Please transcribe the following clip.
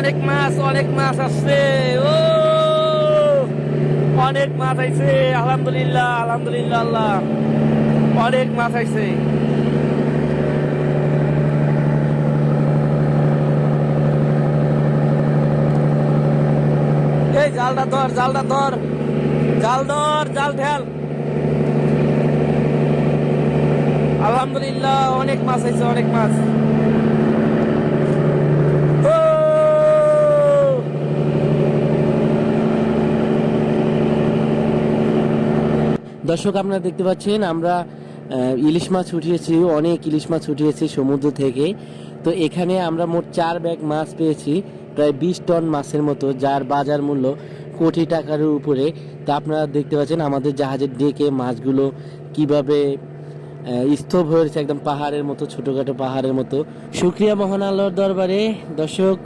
অনেক মাছ আসছে। ও অনেক মাছ আইছে, আলহামদুলিল্লাহ আলহামদুলিল্লাহ আল্লাহ, অনেক মাছ আইছে। এই জালটা ধর, জালটা ধর, জাল ধর, জাল ঢেল। আলহামদুলিল্লাহ অনেক মাছ আইছে, অনেক মাছ। ও দর্শক, আপনারা দেখতে পাচ্ছেন আমরা ইলিশ মাছ উঠিয়েছি, অনেক ইলিশ মাছ উঠিয়েছি সমুদ্র থেকে। তো এখানে আমরা মোট 4 ব্যাগ মাছ পেয়েছি, প্রায় 20 টন মাছের মতো, যার বাজার মূল্য কোটি টাকার উপরে। তা আপনারা দেখতে পাচ্ছেন আমাদের জাহাজের ডেকে মাছগুলো কিভাবে স্তূপ হয়েছে, একদম পাহাড়ের মতো, ছোটখাটো পাহাড়ের মতো। শুকরিয়া মহান আল্লাহর দরবারে দর্শক।